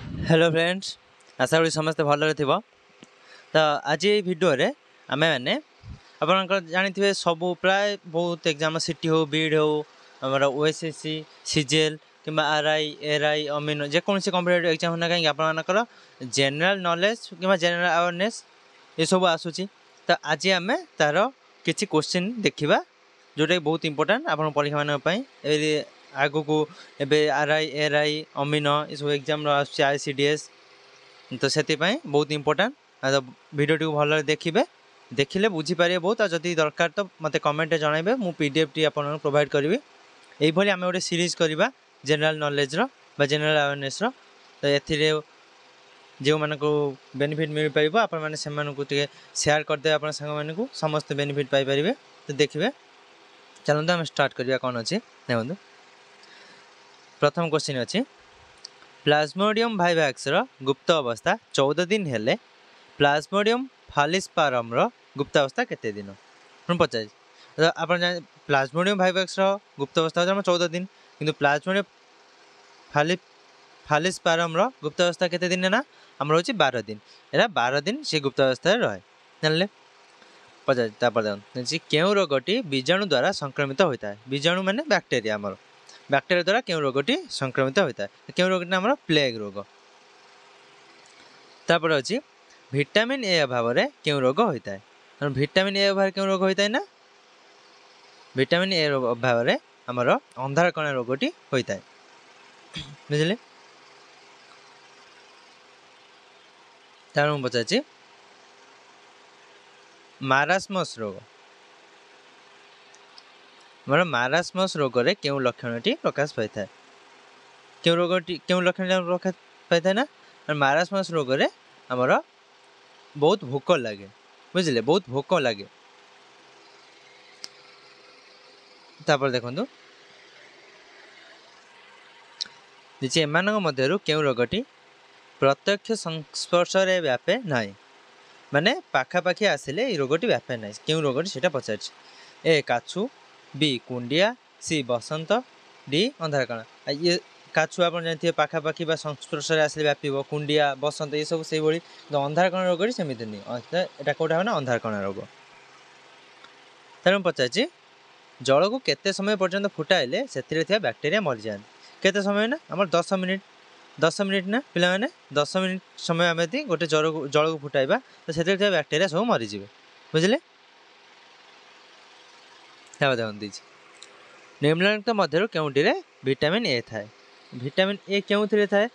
Hello friends आशा करी समस्ते भलरे थिबो। तो आज ये वीडियो रे आमे माने आपनकर जानिथिबे सब प्राय बहुत एग्जाम सिटी हो बीड हो हमर ओएसएससी सीजीएल किंबा आरआई एआरआई अमीन जे कोन से कॉम्पिटिटिव एग्जाम होना कहीं आपनकर जनरल नॉलेज किंबा जनरल अवेयरनेस ये सब आसुची। तो आज आमे तार किछि क्वेश्चन देखिबा जोटा बहुत इंपोर्टेंट आपन परीक्षा मानन पई आगु को एबे आरआई एआरआई अमीन ये सब एग्जाम आसुची आईसीडीएस। तो से बहुत इंपोर्टाट भिडियो भल देखिए देखिले बुझीपारे बहुत जदि दरकार तो मत कमेंट जनइबे मु पीडीएफ टी आपन प्रोवाइड करी यही आम गोटे सीरीज करवा जनरल नॉलेज रो जनरल अवेयरनेस रो। तो ए जो मानक बेनिफिट मिल पार आपण मैंने से शेयर करदे आप सांग मानक समस्त बेनिफिट पाइपर। तो देखिए चलते आम स्टार्ट करवा कौन अच्छे देखो। प्रथम क्वेश्चन अच्छी प्लाज्मोडियम भाइवाक्स गुप्त अवस्था 14 दिन हेले प्लाज्मोडियम फालिस्पारम गुप्त अवस्था केते दिन पचार आप प्लाज्मोडियम भाइवाक्स गुप्त अवस्था 14 दिन किंतु प्लाज्मोडियम फालिस्पारम गुप्त अवस्था केते दिन ना आम हूँ 12 दिन। एरा 12 दिन से गुप्त अवस्था रहे जानले पचार क्यों रोगटी बीजाणु द्वारा संक्रमित होता है। बीजाणु माने बैक्टेरिया आमर बैक्टेरिया द्वारा क्यों रोगटी संक्रमित होता है। क्यों रोगटी आमर प्लेग रोग। तापर अच्छी विटामिन ए अभाव में क्यों रोग होता है। विटामिन ए अभाव क्यों रोग होता है ना विटामिन ए अभाव में आमर अंधार कणा रोगटी होता है बुझे। तार पचार मारास्मस रोग आमर मारास्मस रोग रे क्यों लक्षणटी प्रकाश पाई था। क्यों रोगटी क्यों लक्षण प्रकाश पाई था ना मारास्मस रोग रे आमर बहुत भोक लगे बुझे बहुत भोक लगे। तापर देखो एम मध्य क्यों रोगटी प्रत्यक्ष संस्पर्श व्यापे ना माने पाखापाखि आसिले ये रोगटी व्यापे ना क्यों रोगटी से पचार ए काछु बी कुंडिया सी बसंत डी अंधार कणा। ये काछु आप जानते पाखापाखि संस्पर्श आसिले व्यापीब कुंडिया बसंत ये सब से अंधार कणा रोगटी सेमती नहीं एटा कौटा हो ना अंधार कणा रोग। तेणु पचार जल को केते समय पर्यंत फुटाइले से बैक्टेरिया मरी जाए केते समय ना आम 10 मिनिट ना पिला माने 10 मिनिट समय आम गोटे जल को फुटाइबा तो से बैक्टेरिया सब मरीजे बुझे। देखते निम्नलिखित मध्य क्योंटे विटामिन ए थाए। विटामिन ए क्यों थाए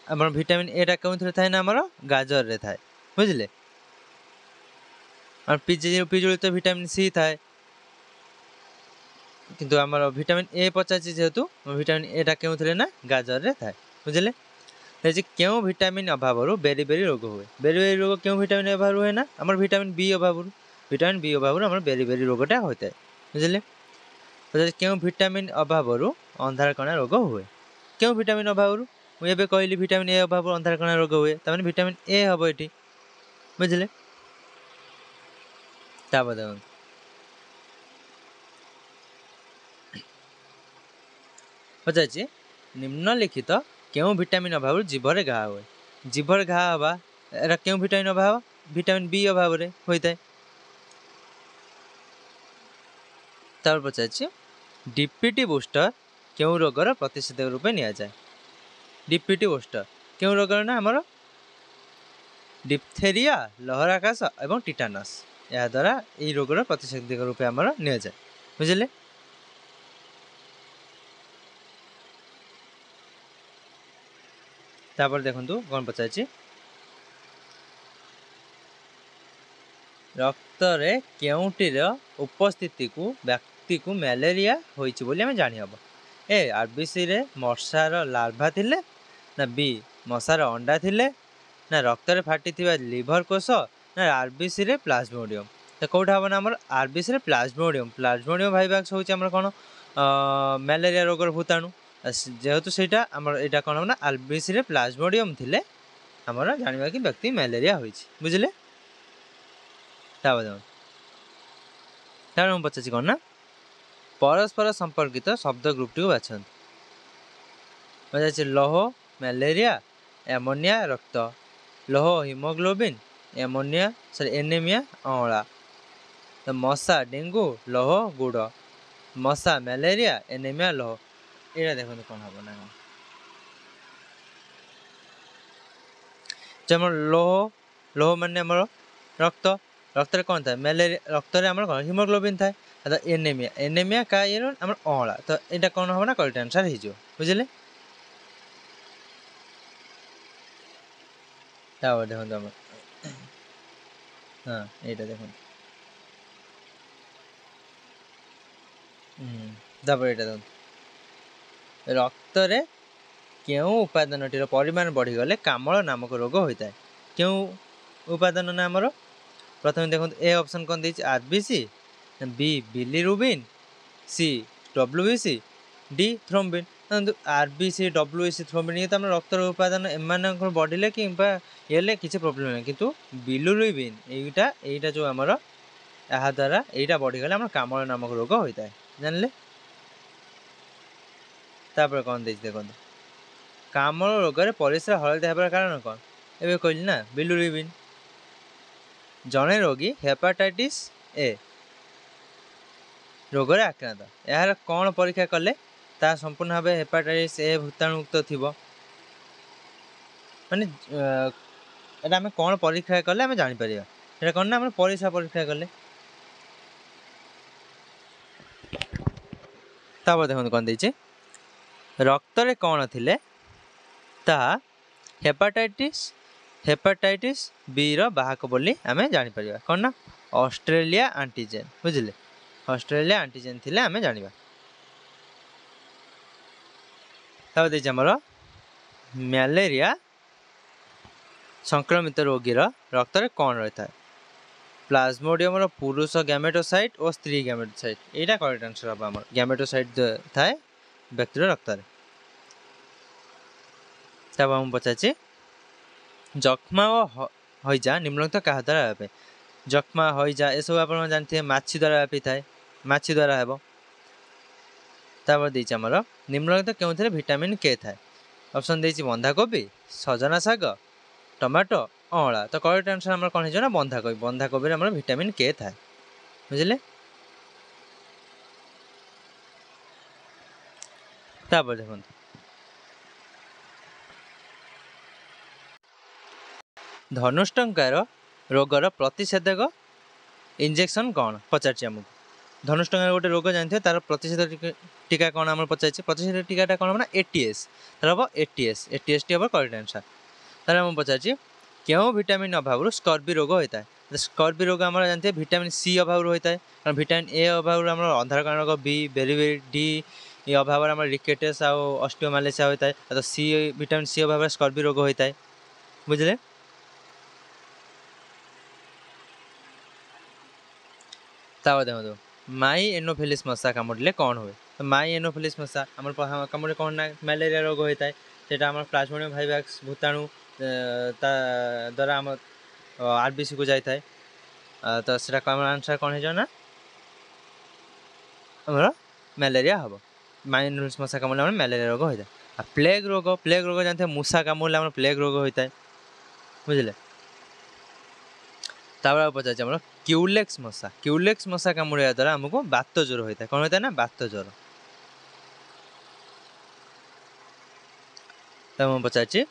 आम विटामिन एटा क्यों थाए ना आम गाजर रे थाए बुझे। पिजुली तो विटामिन सी थाए किंतु आम विटामिन ए पचार जेहेतु विटामिन एटा क्यों थे ना गाजर रे थाए बुझे। क्यों विटामिन अभाव बेरी बेरी रोग हुए। बेरी बेरी रोग क्यों विटामिन अभाव हुए ना आम विटामिन बी अभाव आम बेरी बेरी रोगटा होता है बुझे। क्यों विटामिन अभाव अंधार कणा रोग हुए। क्यों विटामिन अभाव मुझे कहली विटामिन ए अभाव अंधार कणा रोग हुए तमें विटामिन ए हम ये बुझे। पचार निम्नलिखित क्यों विटामिन अभाव जीभर घा हुए। जीभर घा हवा एरा क्यों विटामिन अभाव विटामिन बी अभाव होता है। तार पचार डीपीटी बूस्टर क्यों रोगर प्रतिषेधक रूपे नि जाए। डीपीटी बूस्टर क्यों रोग ना आमर डिप्थेरिया लहराकाश एवं टिटानस या द्वारा ये रोगर प्रतिषेधक रूपे आमर नि जाए बुझे। तापर देखो कौन पचार रक्त रे केउटीर उपस्थिति को व्यक्ति को मैलेरिया होइछि बोली हमें जानी हबो। ए आरबीसी रे मशार लार्भा थिले ना बी मशार अंडा थिले ना रक्त रे फाटी थिबा लिवर कोष ना आरबीसी रे प्लाज्मोडियम। तो कौटा हम ना आमर आरबीसी रे प्लाज्मोडियम प्लाज्मोडियम भाइवाक्स होछि आमर कोन मैलेरिया रोगर भूताणु जेहेतु सेटा आमर एटा कोन हम ना आरबीसी रे प्लाज्मोडियम थिले आमर जानिबा कि व्यक्ति मैलेरिया होइछि बुझिले। पचार कौन ना परस्पर संपर्कित शब्द ग्रुप टी बाछन लौह मैलेरिया एमोनिया रक्त, लोह हिमोग्लोबिन, एमोनिया सॉरी एनीमिया अँला। तो मशा डेंगू लोह गुड़, मशा मलेरिया एनीमिया लोह। ये देखो कौन हम ना जब लोह लोह मान रक्त, रक्त कौन था मलेरिया, रक्त में कौन हिमोग्लोबिन था। तो एनीमिया एनीमिया का ये अँला। तो यहाँ कौन हम ना करेक्ट आंसर हो बुझे। देखो हाँ ये देखो ये देखो रक्त रे क्यों उपादानटीर परिमाण बढ़ीगले कामल नामक रोग होता है। क्यों उपादान ना आमर प्रथम देखो ए ऑप्शन कौन देती RBC, B bilirubin, C WBC, D thrombin. RBC WBC thrombin ये तो आम रक्तर उपादान एम बढ़िले कि ये किसी प्रोब्लेम ना किंतु बिलीरुबिन यहीटा जो आमर यहाँ द्वारा यहीटा बढ़ीगले आम कामल नामक रोग होता है जानले। तापर कौन देती देखो कामल रोग में परिस्रा हलदिया होबार कारण कौन ए कहली ना बिलीरुबिन। जड़े रोगी हेपाटाइटिस ए रोग आक्रांत यार कौन परीक्षा कले ता संपूर्ण भाव हेपाटाइटिस ए भूताणुमुक्त थी माने एटा आम कौन परीक्षा कले आम जापर ये कौन ना परिस्रा परीक्षा कले। तापर देखो कौन देती रक्त रे कौन थिले ता हेपाटाइटिस हेपाटाइटिस बी बाहक बोली आम जापर कौन ना ऑस्ट्रेलिया एंटीजेन बुझे। ऑस्ट्रेलिया एंटीजेन थिले आम जाना। तब देखिए आमर मलेरिया संक्रमित रोगीर रक्त रे कौन रही है प्लाज्मोडियम पुरुष गैमेटोसाइट और स्त्री गैमेटोसाइट यहाँ करेक्ट आंसर हम आम गैमेटोसाइट थाए व्यक्तिर रक्त रे। तब हम पचारे जख्मा और हईजा निम्नलिखित क्या द्वारा व्यापे। जख्मा हईजा ये सब आप जानते हैं माछी द्वारा व्यापी थाए माछी द्वारा हेब। तापर देती आमर निम्नलिखित क्यों विटामिन के थाए ऑप्शन देती बंधाकोबी, सजना शाग, टमाटो, अँला। तो करेक्ट आंसर आम कौन हो बंधाकोबी। बंधाकोबी आम विटामिन के थाए बुझे। तापर देखो धनुष्टंकार रोगर प्रतिषेधक इंजेक्शन कौन पचार आमको। धनुष्टंकार गोटे रोग जानते तार प्रतिषेधक टीका कौन आम पचार प्रतिषेधक टीकाटा कौन हम ना एटीएस तार हम एटीएस एटीएस टी हम करेक्ट आंसर। तार हम पचार क्यों विटामिन अभाव स्कर्वी रोग होता है। स्कर्वी रोग आम जानते हैं विटामिन सी अभाव होता है कारण विटामिन ए अभाव आम अंधार कारण बी बेरीबेरी डी ये अभाव आम रिकेटस आ ऑस्टियोमालेसिया होता है। तो सी विटामिन सी अभाव स्कर्वी रोग होता है बुझे। तापर देखो माई एनोफिलिस मशा कामुड़े कौन हुए। तो माई एनोफिलिस मशा आम कामुड़े कौन ना मलेरिया रोग होता है सेटा आम प्लाज्मोडियम भाइरस भूताणु द्वारा आम आरबीसी को जाए। तो सेटा आंसर कौन हो ना आमर मलेरिया हम। माई एनोफिलिस मशा कामुड़े मलेरिया रोग होता है। प्लेग रोग जानते हैं मूषा कामुड़े प्लेग रोग होता है बुझे। तापर पचार आम क्यूलेक्स मशा कामुड़ा द्वारा आमको बात ज्वर होता है कौन होता है ना बात ज्वर। तब हम पचार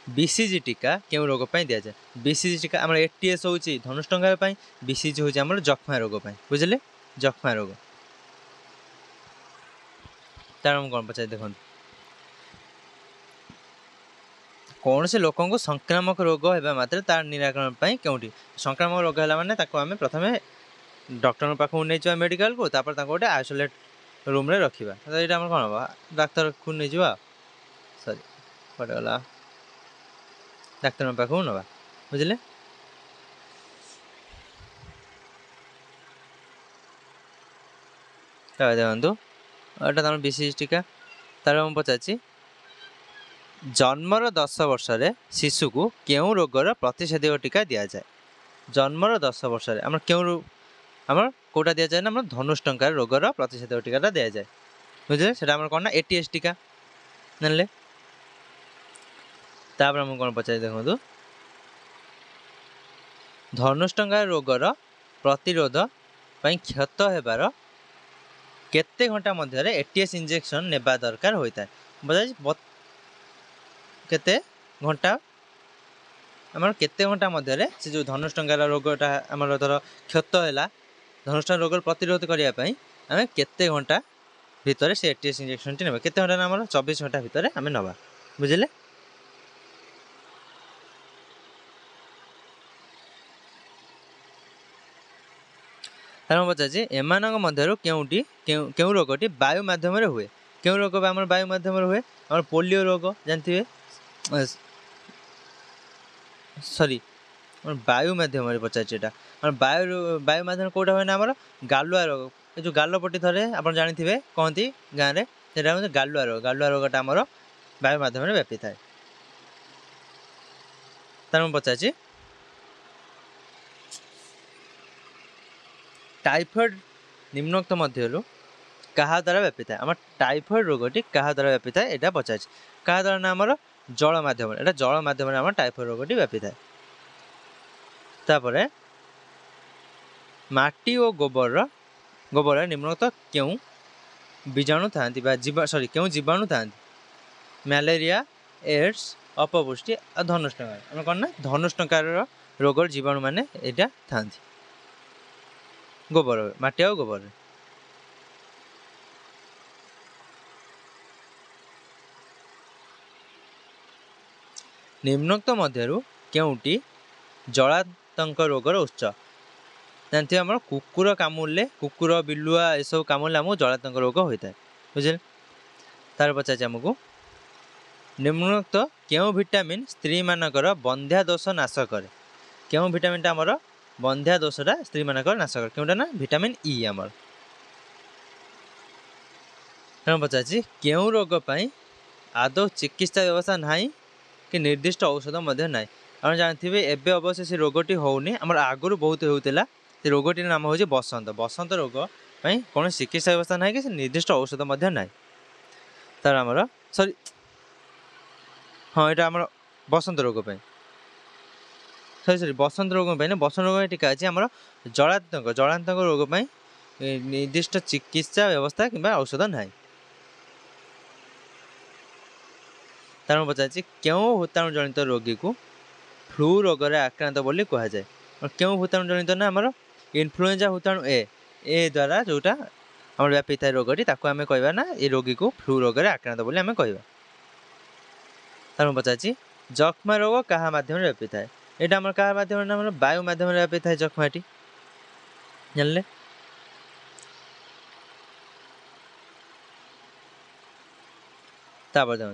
बीसीजी टीका क्यों रोग पर दि जाए। बीसीजी टीका आम एटीएस हूँ धनुष्टंकार बीसीजी हूँ आम जख्मा रोग बुझे जख्मा रोग। तार हम कौन पचार देखो कौन से लोक संक्रामक रोग होगा मात्र तार निराकरण क्योंटी संक्रामक रोग है मैंने आम प्रथम डॉक्टर पाखक नहीं जा मेडिकल को तापर गोटे आइसोलेट रूम रे रखा। तो ये कौन हम डाक्तर को नहीं जा सरी पड़ेगा डाक्तर पाखक नवा बुझे। देखो यहाँ तुम बीसीजी टीका तार हम पचार जन्मर 10 वर्ष शिशु को क्यों रोगर प्रतिषेधक टीका दि जाए। जन्मर 10 वर्ष आम क्यों आम कौटा दि जाए ना धनुष्टंकार रोगर प्रतिषेधक टीकाटा दि जाए बुझे। से कौन ना एटीएस टीका जानले। तापर आमको कौन पचारि देखु धनुष्टंगा रोगर प्रतिरोध ପାଇଁ କ୍ଷତ ହେବାର କେତେ ଘଣ୍ଟା ମଧ୍ୟରେ ଏଟିଏସ୍ ଇଞ୍ଜେକ୍ସନ୍ ନେବା ଦରକାର ହୋଇଥାଏ କେତେ ଘଣ୍ଟା ଆମର କେତେ ଘଣ୍ଟା ମଧ୍ୟରେ ସେ ଯେଉଁ ଧନୁଷ୍ଟଙ୍ଗାର ରୋଗଟା ଆମର ଧର କ୍ଷତ ହେଲା ଧନୁଷ୍ଟଙ୍କା ରୋଗର ପ୍ରତିରୋଧ କରିବା ପାଇଁ ଆମେ କେତେ ଘଣ୍ଟା ଭିତରେ ସେ ଏଟିଏସ୍ ଇଞ୍ଜେକ୍ସନ୍ଟି ନେବା କେତେ ଘଣ୍ଟା ନା ଆମର 24 ଘଣ୍ଟା ଭିତରେ ଆମେ ନେବା ବୁଝିଲେ ତାର ପଚାରୁଛି ଏମାନଙ୍କ ମଧ୍ୟରୁ କେଉଁ ରୋଗଟି ବାୟୁ ମାଧ୍ୟମରେ ହୁଏ କେଉଁ ରୋଗ ଆମର ବାୟୁ ମାଧ୍ୟମରେ ହୁଏ ଆମର ପୋଲିଓ ରୋଗ ଜାଣିଥିବେ ସରି ବାୟୁ ମାଧ୍ୟମରେ ପଚାରୁଛି ଏଇଟା ଆମର ବାୟୁ ମାଧ୍ୟମରେ କେଉଁଟା ହୁଏ ନା ଆମର ଗାଲୁଆ ରୋଗ ଏ ଯେଉଁ ଗାଲପଟି ଥରେ ଆପଣ ଜାଣିଥିବେ କହନ୍ତି ଗାଁରେ ସେଇଟା ହେଉଛି ଗାଲୁଆ ରୋଗଟା ଆମର ବାୟୁ ମାଧ୍ୟମରେ ବ୍ୟାପିଥାଏ ତାର ମୁଁ ପଚାରୁଛି टाइफॉइड निम्नोक्त मध्यरु कहा द्वारा व्यापी आम टाइफॉइड रोगटी कहा द्वारा व्यापी था पचार क्या द्वारा ना आम जल मध्यम जल मध्यम आम टाइफॉइड रोगटी व्यापी थापर माटी और गोबर निम्नोक्त क्यों बीजाणु था सॉरी क्यों जीवाणु था मलेरिया एड्स अपपुष्टि और धनुष्टंकार आम कौन ना धनुष्टंकार रोगर जीवाणु मैंने यहाँ था गोबर माटी और गोबर निम्नोक्त मध्यरु केउटी जलातंक रोगर उत्स जानते आम कुकुर कामुड़े कुकुर बिलुआ ये सब कामुड़े आमको जलातंक रोग होता है बुझे तार पचार आमको निम्नोक्त क्यों विटामिन स्त्री मानकर बंध्या दोष नाश करे क्यों विटामिन आमर बंध्या दोषटा स्त्री मानक नाश कर क्योंटा ना विटामिन ई आमर पचार क्यों रोग पाई आदौ चिकित्सा व्यवस्था नहीं कि निर्दिष्ट औषध ना आप जानते एवं अवश्य से रोगटी होनी आम आगुरी बहुत होता से रोगटी नाम हूँ बसंत रोग कौन चिकित्सा व्यवस्था ना कि निर्दिष्ट औषध ना तार आमर सॉरी हाँ यहाँ आम बसंत रोग सरी बसंत रोग बसंत रोग टीका अच्छी आम जलातंक रोग निर्दिष्ट चिकित्सा व्यवस्था कि औषध ना तार पचार क्यों भूताणु जनित रोगी को फ्लू रोग आक्रांत बोली कह जाए और क्यों भूताणु जनित ना आम इनफ्लुएंजा भूताणु ए द्वारा जोटा आम व्यापी था रोगटी आम कहवा ना ये रोगी को फ्लू रोग आक्रांत बोली आम कहवा तार पचार जक्ष्मा रोग क्या मध्यम व्यापी थाए यहाँ आम क्या मध्यम वायु मध्यम व्यापी थाए जक्ष्माटी जानले देखते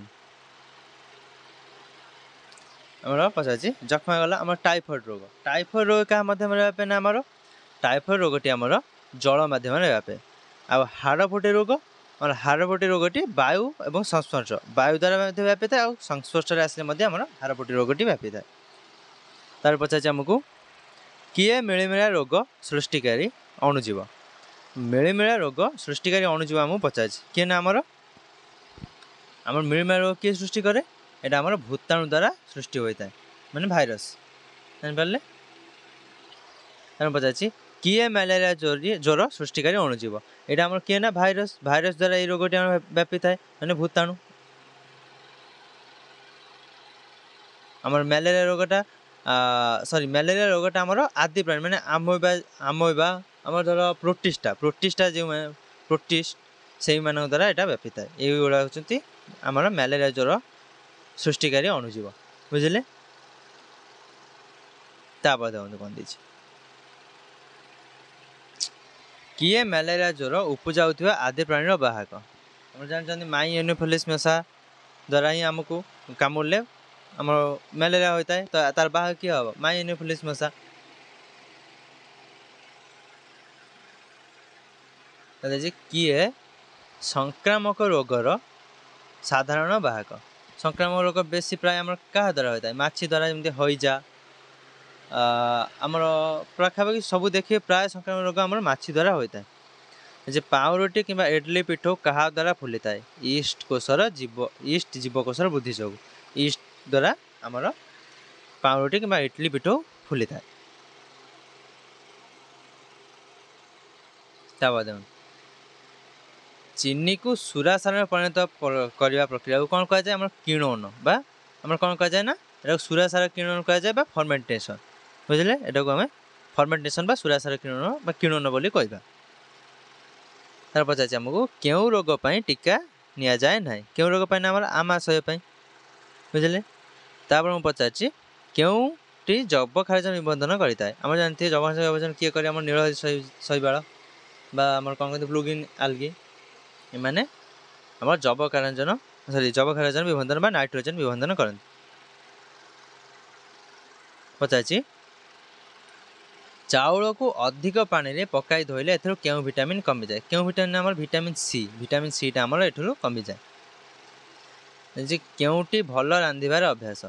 आमर पचार जक्ष्मा गला आम टाइफॉइड रोग क्या मध्यम व्यापे ना आम टाइफॉइड रोगटी आमर जल मध्यम व्यापे आ हाड़फुटी रोग आम हाड़फुटी रोगटी वायु और संस्पर्श वायु द्वारा व्यापी था और संस्पर्श आसले आम हाड़फुटी रोगटी व्यापी था तार पचार आमको किए मिलमिला रोग सृष्टिकारी अणुजीव मिलमिला रोग सृष्टिकारी अणुजीव आमको पचार किए ना आमर मिलमिला रोग किए सृष्टि करे यहाँ आम भूताणु द्वारा सृष्टि होता है माने भाइरस जान पचार किए मलेरिया ज्वर सृष्टिकारी अणुजीव यहाँ आम किए ना भाइरस द्वारा ये रोगटी व्यापी थाए माने भूताणु आम मलेरिया रोगटा सॉरी मलेरिया रोगटा आमर आदि प्राणी माने आमोबा आम धर प्रोटिस्टा जो प्रोटिस्ट से द्वारा यहाँ व्यापी थाए ये होती आमर मलेरिया ज्वर सृष्टिकारी अणुजीव बुझे तापर देखो कौन दी किए मलेरिया ज्वर उपजाऊा आदि प्राणी बाहक हम जानते माई एनोफिलिस मशा द्वारा ही आमको कामुड़े आम मलेरिया होता है तो तार बाहक किए हम माई एनोफिलिस मशा किए संक्रामक रोगर साधारण बाहक संक्रामक रोग बेसी प्राय आम क्या द्वारा होता है माछी द्वारा जमी हईजा आमर पाखापाखि सब देखिए प्राय संक्रामक रोग आम माछी द्वारा होता है पाउरुटी कि इडली पिठो क्या द्वारा फुली थाए ईस्ट जीवकोशर वृद्धि जो ईस्ट द्वारा ଆମର ପାଉଁରୁଟି କିମ୍ବା ଇଟିଲି ପିଠଉ ଫୁଲିଥାଏ। ତାପରେ ଦେଖନ୍ତୁ ଚିନିକୁ ସୁରା ସାରରେ ପରିଣତ କରିବା ପ୍ରକ୍ରିୟାକୁ କ'ଣ କୁହାଯାଏ? ଆମର କିଣନ ବା ଆମର କ'ଣ କୁହାଯାଏ ନା ଏଟାକୁ ସୁରା ସାର କିଣନ କୁହାଯାଏ ବା ଫର୍ମେଣ୍ଟେସନ୍। ବୁଝିଲେ, ଏଟାକୁ ଆମେ ଫର୍ମେଣ୍ଟେସନ୍ ବା ସୁରା ସାର କିଣନ ବା କିଣନ ବୋଲି କହିବା। ତାର ପଚାରିଛି ଆମକୁ କେଉଁ ରୋଗ ପାଇଁ ଟୀକା ନିଆଯାଏ ନାହିଁ? କେଉଁ ରୋଗ ପାଇଁ? ନା ଆମର ଆମାଶୟ ପାଇଁ। ବୁଝିଲେ, ତାପରେ ମୁଁ ପଚାରିଛି କେଉଁଟି ଯବକ୍ଷାରଜାନ ନିବନ୍ଧନ କରିଥାଏ? ଆମର ଜାଣିଥିବେ ଯବକ୍ଷାରଜାନ ନିବନ୍ଧନ କିଏ କରେ? ଆମର ନୀଳହରି ଶୈବାଳ ବା ଆମର କ'ଣ କହନ୍ତି ବ୍ଲୁଗିନ୍ ଆଲଗି, ଏମାନେ ଆମର ଯବକ୍ଷାରଜାନ ବିବନ୍ଧନ ବା ନାଇଟ୍ରୋଜେନ ବିବନ୍ଧନ କରନ୍ତି। ପଚାରିଛି ଚାଉଳକୁ ଅଧିକ ପାଣିରେ ପକାଇ ଧୋଇଲେ ଏଥିରୁ କେଉଁ ଭିଟାମିନ୍ କମିଯାଏ? କେଉଁ ଭିଟାମିନ୍? ଆମର ଭିଟାମିନ୍ ସି। ଭିଟାମିନ୍ ସିଟା ଆମର ଏଥିରୁ କମିଯାଏ। କେଉଁଟି ଭଲ ରାନ୍ଧିବାର ଅଭ୍ୟାସ?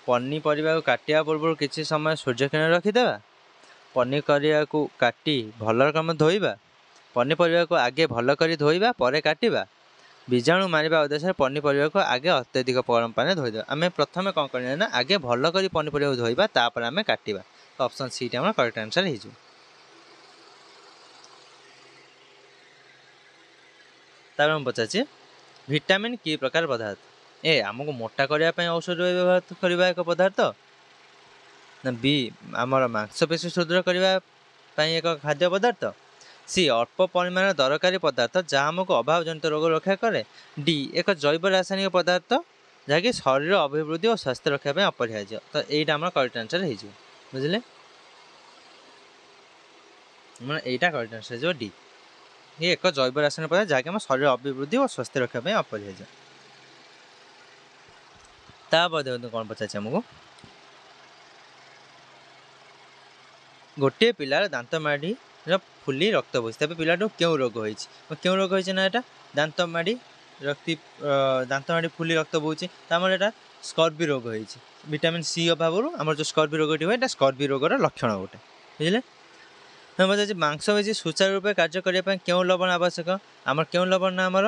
ପନିପରିବାକୁ କାଟିବା ପୂର୍ବରୁ କିଛି ସମୟ ସୂର୍ଯ୍ୟକିରଣରେ ରଖିଦେବା, ପନିପରିବାକୁ କାଟି ଭଲ ରକମ ଧୋଇବା, ପନିପରିବାକୁ ଆଗେ ଭଲ କରି ଧୋଇବା ପରେ କାଟିବା, ବୀଜାଣୁ ମାରିବା ଉଦ୍ଦେଶ୍ୟରେ ପନିପରିବାକୁ ଆଗେ ଅତ୍ୟଧିକ ଗରମ ପାଣିରେ ଧୋଇଦେବା। ଆମେ ପ୍ରଥମେ କ'ଣ କରିବା ନା ଆଗେ ଭଲ କରି ପନିପରିବାକୁ ଧୋଇବା, ତାପରେ ଆମେ କାଟିବା। ତ ଅପସନ୍ ସିଟା ଆମର କରେକ୍ଟ ଆନ୍ସର ହେଇଯିବ। ତାପରେ ମୁଁ ପଚାରିଛି ଭିଟାମିନ୍ କି ପ୍ରକାର ପଦାର୍ଥ? ଏ ଆମକୁ ମୋଟା କରିବା ପାଇଁ ଔଷଧ ବ୍ୟବହାର କରିବା ଏକ ପଦାର୍ଥ, ନା ବି ଆମର ମାଂସପେଶୀ ସୁଦୃଢ଼ କରିବା ପାଇଁ ଏକ ଖାଦ୍ୟ ପଦାର୍ଥ, ସି ଅଳ୍ପ ପରିମାଣର ଦରକାରୀ ପଦାର୍ଥ ଯାହା ଆମକୁ ଅଭାବଜନିତ ରୋଗ ରକ୍ଷା କରେ, ଡି ଏକ ଜୈବ ରାସାୟନିକ ପଦାର୍ଥ ଯାହାକି ଶରୀର ଅଭିବୃଦ୍ଧି ଓ ସ୍ୱାସ୍ଥ୍ୟ ରକ୍ଷା ପାଇଁ ଅପରିହାର୍ଯ୍ୟ। ତ ଏଇଟା ଆମର କରେକ୍ଟ ଆନ୍ସର ହେଇଯିବ। ବୁଝିଲେ, ମାନେ ଏଇଟା କରେକ୍ଟ ଆନ୍ସର ହେଇଯିବ ଡି। ଇଏ ଏକ ଜୈବ ରାସାୟନିକ ପଦାର୍ଥ ଯାହାକି ଆମ ଶରୀର ଅଭିବୃଦ୍ଧି ଓ ସ୍ୱାସ୍ଥ୍ୟ ରକ୍ଷା ପାଇଁ ଅପରିହାର୍ଯ୍ୟ। ତାପରେ ଦେଖନ୍ତୁ କ'ଣ ପଚାରିଛି ଆମକୁ ଗୋଟିଏ ପିଲାର ଦାନ୍ତ ମାଢ଼ିର ଫୁଲି ରକ୍ତ ବୋହିଛି, ତେବେ ପିଲାଠୁ କେଉଁ ରୋଗ ହୋଇଛି? କେଉଁ ରୋଗ ହୋଇଛି ନା ଏଟା ଦାନ୍ତ ମାଢ଼ି ଫୁଲି ରକ୍ତ ବୋହୁଛି, ତ ଆମର ଏଟା ସ୍କର୍ବି ରୋଗ ହେଇଛି। ଭିଟାମିନ୍ ସି ଅଭାବରୁ ଆମର ଯେଉଁ ସ୍କର୍ବି ରୋଗଟି ହୁଏ ଏଟା ସ୍କର୍ବି ରୋଗର ଲକ୍ଷଣ ଗୋଟେ। ବୁଝିଲେ, ପଚାରିଛି ମାଂସପେଶୀ ସୁଚାରୁ ରୂପେ କାର୍ଯ୍ୟ କରିବା ପାଇଁ କେଉଁ ଲବଣ ଆବଶ୍ୟକ? ଆମର କେଉଁ ଲବଣ? ନା ଆମର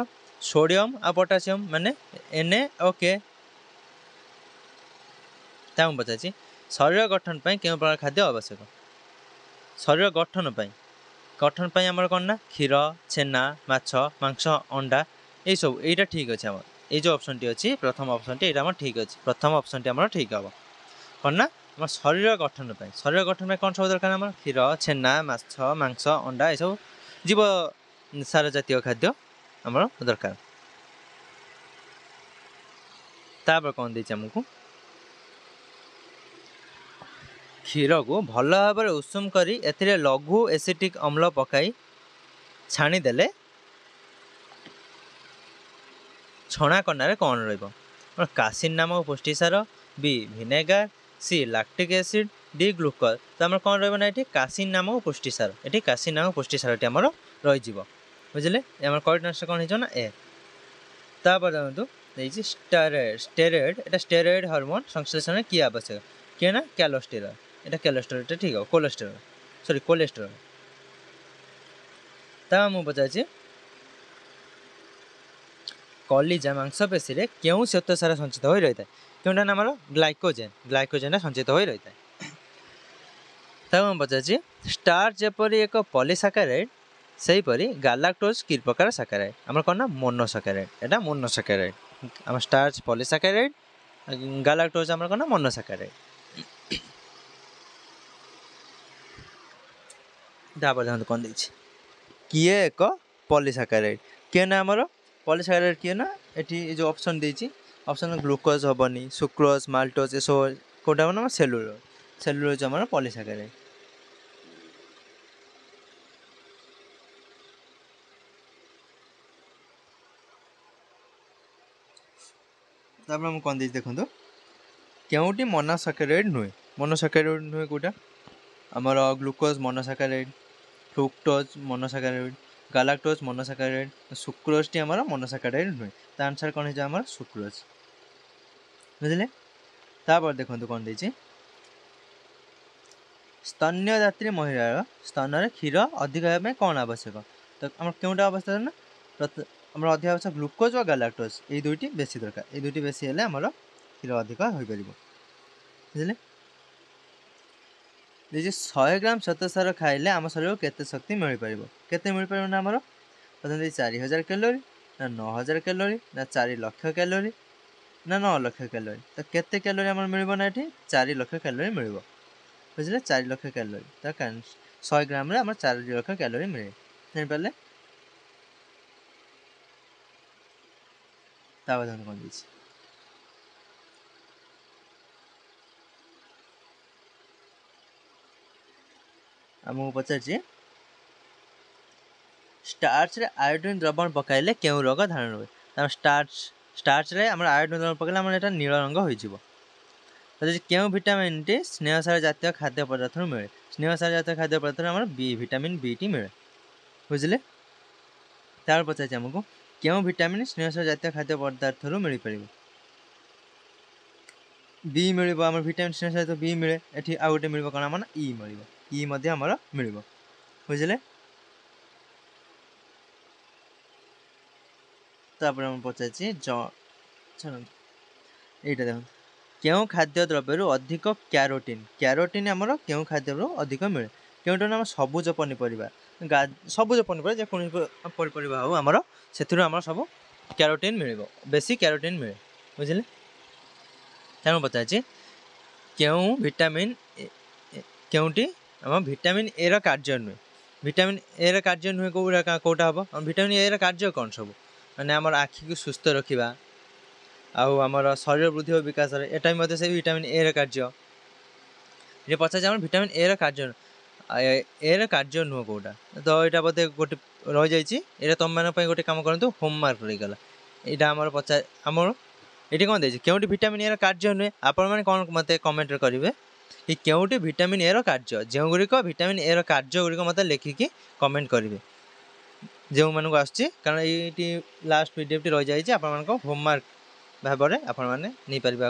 ସୋଡ଼ିୟମ୍ ଆଉ ପଟାସିୟମ୍, ମାନେ Na ଓ K। ତା ମୁଁ ପଚାରିଛି ଶରୀର ଗଠନ ପାଇଁ କେଉଁ ପ୍ରକାର ଖାଦ୍ୟ ଆବଶ୍ୟକ? ଶରୀର ଗଠନ ପାଇଁ ଆମର କ'ଣ ନା କ୍ଷୀର, ଛେନା, ମାଛ, ମାଂସ, ଅଣ୍ଡା ଏଇସବୁ। ଏଇଟା ଠିକ୍ ଅଛି। ଆମର ଏଇ ଯେଉଁ ଅପସନ୍ଟି ଅଛି ପ୍ରଥମ ଅପସନ୍ଟି ଏଇଟା ଆମର ଠିକ୍ ଅଛି। ପ୍ରଥମ ଅପସନ୍ଟି ଆମର ଠିକ୍ ହେବ। କ'ଣ ନା ଆମର ଶରୀର ଗଠନ ପାଇଁ କ'ଣ ସବୁ ଦରକାର? ଆମର କ୍ଷୀର, ଛେନା, ମାଛ, ମାଂସ, ଅଣ୍ଡା ଏସବୁ ଜୀବ ସାର ଜାତୀୟ ଖାଦ୍ୟ ଆମର ଦରକାର। ତାପରେ କ'ଣ ଦେଇଛି ଆମକୁ କ୍ଷୀରକୁ ଭଲ ଭାବରେ ଉଷୁମ କରି ଏଥିରେ ଲଘୁ ଏସିଟିକ୍ ଅମ୍ଳ ପକାଇ ଛାଣିଦେଲେ ଛଣା କନାରେ କ'ଣ ରହିବ? କାସିନ୍ ନାମକ ପୁଷ୍ଟିସାର, B vinegar, C lactic acid, D glucose. ତ ଆମର କ'ଣ ରହିବ ନା ଏଠି କାସିନ୍ ନାମକ ପୁଷ୍ଟିସାର। ଏଠି କାସିନ୍ ନାମକ ପୁଷ୍ଟିସାରଟି ଆମର ରହିଯିବ। ବୁଝିଲେ, ଆମର କରେକ୍ଟ ଆନ୍ସର କ'ଣ ହେଇଯିବ ନା ଏ। ତାପରେ ଦେଖନ୍ତୁ ଦେଇଛି ଷ୍ଟେରଏଡ୍। ଏଟା ଷ୍ଟେରଏଡ୍ ହରମୋନ୍ ସଂଶ୍ଳେଷଣରେ କିଏ ଆବଶ୍ୟକ? କିଏ ନା କ୍ୟାଲୋଷ୍ଟେରଲ୍। এটা କ୍ୟାଲୋଷ୍ଟେରଲ୍ଟା ଠିକ୍ ହେବ। କୋଲେଷ୍ଟେରଲ୍। ତା ମୁଁ ପଚାରିଛି କଲିଜା ମାଂସପେଶୀରେ କେଉଁ ଶ୍ୱେତସାର ସଞ୍ଚିତ ହୋଇ ରହିଥାଏ? କେଉଁଟା ନା ଆମର ଗ୍ଲାଇକୋଜେନ୍ ସଞ୍ଚିତ ହୋଇ ରହିଥାଏ। ତା ମୁଁ ପଚାରିଛି ଷ୍ଟାର୍ଚ ଯେପରି ଏକ ପଲିସାକାରାଇଡ୍ ସେହିପରି ଗାଲାକ୍ଟୋଜ୍ କି ପ୍ରକାର ସାକାରାଇଡ୍? ଆମର କ'ଣ ନା ମୋନୋସାକାରାଇଡ୍। ଏଟା ମୋନୋସାକାରାଇଡ୍। ଆମର ଷ୍ଟାର୍ଚ ପଲିସାକାରାଇଡ୍, ଗାଲାକ୍ଟୋଜ୍ ଆମର କ'ଣ ନା ମୋନୋସାକାରାଇଡ୍। ତାପରେ ଦେଖନ୍ତୁ କ'ଣ ଦେଇଛି କିଏ ଏକ ପଲିସାକାରାଇଡ୍? କିଏ ନା ଆମର ପଲିସାକାରାଇଡ୍ କିଏ ନା ଏଠି ଏ ଯେଉଁ ଅପସନ୍ ଦେଇଛି ଅପସନ୍ ଗ୍ଲୁକୋଜ୍ ହେବନି, ସୁକ୍ରୋଜ୍, ମାଲ୍ଟୋଜ୍ ଏସବୁ କେଉଁଟା ହେବ ନା ଆମର ସେଲୁଲୋଜ୍ ଆମର ପଲିସାକାରାଇଡ୍। ତାପରେ ମୁଁ କ'ଣ ଦେଇଛି ଦେଖନ୍ତୁ କେଉଁଟି ମୋନୋସାକାରାଇଡ୍ ନୁହେଁ? ମୋନୋସାକାରାଇଡ୍ ନୁହେଁ କେଉଁଟା? ଆମର ଗ୍ଲୁକୋଜ୍ ମୋନୋସାକାରାଇଡ୍, ଫ୍ରୁକ୍ଟୋଜ୍ ମୋନୋସାକାରାଇଡ୍, ଗାଲାକ୍ଟୋଜ୍ ମୋନୋସାକାରାଇଡ୍, ସୁକ୍ରୋଜଟି ଆମର ମୋନୋସାକାରାଇଡ୍ ନୁହେଁ। ତା ଆନ୍ସର୍ କ'ଣ ହେଇଯିବ? ଆମର ସୁକ୍ରୋଜ୍। ବୁଝିଲେ, ତାପରେ ଦେଖନ୍ତୁ କ'ଣ ଦେଇଛି ସ୍ତନ୍ୟଦାତ୍ରୀ ମହିଳାର ସ୍ତନରେ କ୍ଷୀର ଅଧିକ ହେବା ପାଇଁ କ'ଣ ଆବଶ୍ୟକ? ତ ଆମର କେଉଁଟା ଆବଶ୍ୟକ ନା ଆମର ଅଧିକ ଆବଶ୍ୟକ ଗ୍ଲୁକୋଜ୍ ଓ ଗାଲାକ୍ଟୋଜ୍। ଏଇ ଦୁଇଟି ବେଶୀ ଦରକାର। ଏଇ ଦୁଇଟି ବେଶୀ ହେଲେ ଆମର କ୍ଷୀର ଅଧିକ ହୋଇପାରିବ। ବୁଝିଲେ। ଯେ 100 ଗ୍ରାମ ଶ୍ଵେତସାର ଖାଇଲେ ଆମ ଶରୀରକୁ କେତେ ଶକ୍ତି ମିଳିପାରିବ? କେତେ ମିଳିପାରିବ ନା ଆମର ପ୍ରଥମେ 4000 କ୍ୟାଲୋରୀ ନା 9000 କ୍ୟାଲୋରୀ ନା 4 ଲକ୍ଷ କ୍ୟାଲୋରୀ ନା 9 ଲକ୍ଷ କ୍ୟାଲୋରୀ। ତ କେତେ କ୍ୟାଲୋରୀ ଆମର ମିଳିବ ନା ଏଠି 4 ଲକ୍ଷ କ୍ୟାଲୋରୀ ମିଳିବ। ବୁଝିଲେ 4 ଲକ୍ଷ କ୍ୟାଲୋରୀ। ତ 100 ଗ୍ରାମରେ ଆମର 4 ଲକ୍ଷ କ୍ୟାଲୋରୀ ମିଳେ। ଜାଣିପାରିଲେ। ତା କଥା କ'ଣ ଦେଇଛି ଆମକୁ ପଚାରିଛି ଷ୍ଟାର୍ଚରେ ଆୟୋଡିନ ଦ୍ରବଣ ପକାଇଲେ କେଉଁ ରୋଗ ଧାରଣ ହୁଏ? ଷ୍ଟାର୍ଚରେ ଆମର ଆୟୋଡିନ ଦ୍ରବଣ ପକାଇଲେ ଆମର ଏଟା ନୀଳ ରଙ୍ଗ ହୋଇଯିବ। କେଉଁ ଭିଟାମିନଟି ସ୍ନେହସାର ଜାତୀୟ ଖାଦ୍ୟ ପଦାର୍ଥରୁ ମିଳେ? ସ୍ନେହସାର ଜାତୀୟ ଖାଦ୍ୟ ପଦାର୍ଥରୁ ଆମର ଭିଟାମିନ ବିଟି ମିଳେ। ବୁଝିଲେ। ତାପରେ ପଚାରିଛି ଆମକୁ କେଉଁ ଭିଟାମିନ ସ୍ନେହସାର ଜାତୀୟ ଖାଦ୍ୟ ପଦାର୍ଥରୁ ମିଳିପାରିବ? ବି ମିଳିବ ଆମର ଭିଟାମିନ ସ୍ନେହସାର ଜାତୀୟ ବି ମିଳେ। ଏଠି ଆଉ ଗୋଟେ ମିଳିବ କ'ଣ ଆମର ଇ ମିଳିବ। ଇ ମଧ୍ୟ ଆମର ମିଳିବ। ବୁଝିଲେ। ତାପରେ ଆମେ ପଚାରିଛି ଏଇଟା ଦେଖନ୍ତୁ କେଉଁ ଖାଦ୍ୟ ଦ୍ରବ୍ୟରୁ ଅଧିକ କ୍ୟାରୋଟିନ୍ ଆମର କେଉଁ ଖାଦ୍ୟରୁ ଅଧିକ ମିଳେ? କେଉଁଟା ଆମର ସବୁଜ ପନିପରିବା ଯେକୌଣସି ପନିପରିବା ହଉ ଆମର ସେଥିରୁ ଆମର ସବୁ କ୍ୟାରୋଟିନ୍ ମିଳିବ। ବେଶୀ କ୍ୟାରୋଟିନ୍ ମିଳେ। ବୁଝିଲେ। ତେଣୁ ପଚାରିଛି କେଉଁଟି ଆମ ଭିଟାମିନ ଏ ର କାର୍ଯ୍ୟ ନୁହେଁ? ଭିଟାମିନ ଏ ର କାର୍ଯ୍ୟ ନୁହେଁ କୋଉଟା ହବ? ଭିଟାମିନ ଏ ର କାର୍ଯ୍ୟ କ'ଣ ସବୁ? ମାନେ ଆମର ଆଖିକୁ ସୁସ୍ଥ ରଖିବା ଆଉ ଆମର ଶରୀର ବୃଦ୍ଧି ଓ ବିକାଶରେ ଏଟା ବି ମଧ୍ୟ ସେଇ ଭିଟାମିନ ଏ ର କାର୍ଯ୍ୟ। ଏ ପଚାରିଛି ଆମର ଭିଟାମିନ ଏ ର କାର୍ଯ୍ୟ ନୁହଁ କୋଉଟା? ତ ଏଇଟା ବୋଧେ ଗୋଟେ ରହିଯାଇଛି। ଏଇଟା ତମମାନଙ୍କ ପାଇଁ ଗୋଟେ କାମ କରନ୍ତୁ, ହୋମୱାର୍କ ରହିଗଲା। ଏଇଟା ଆମର ଏଠି କ'ଣ ଦେଇଛି କେଉଁଠି ଭିଟାମିନ ଏ ର କାର୍ଯ୍ୟ ନୁହେଁ? ଆପଣମାନେ କ'ଣ ମୋତେ କମେଣ୍ଟରେ କରିବେ କି କେଉଁଠି ଭିଟାମିନ ଏ ର କାର୍ଯ୍ୟ? ଯେଉଁଗୁଡ଼ିକ ଭିଟାମିନ ଏ ର କାର୍ଯ୍ୟ ଗୁଡ଼ିକ ମୋତେ ଲେଖିକି କମେଣ୍ଟ କରିବେ ଯେଉଁମାନଙ୍କୁ ଆସୁଛି, କାରଣ ଏଇଠି ଲାଷ୍ଟ ପିଡିଏଫ୍ଟି ରହିଯାଇଛି। ଆପଣମାନଙ୍କ ହୋମୱାର୍କ ଭାବରେ ଆପଣମାନେ ନେଇପାରିବେ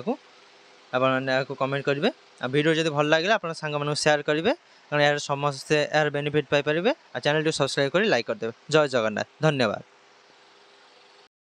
ଆପଣମାନେ ଏହାକୁ କମେଣ୍ଟ କରିବେ। ଆଉ ଭିଡ଼ିଓ ଯଦି ଭଲ ଲାଗିଲା ଆପଣ ସାଙ୍ଗମାନଙ୍କୁ ସେୟାର କରିବେ, କାରଣ ସମସ୍ତେ ଏହାର ବେନିଫିଟ୍ ପାଇପାରିବେ। ଆଉ ଚ୍ୟାନେଲଟି ସବସ୍କ୍ରାଇବ୍ କରି ଲାଇକ୍ କରିଦେବେ। ଜୟ ଜଗନ୍ନାଥ। ଧନ୍ୟବାଦ।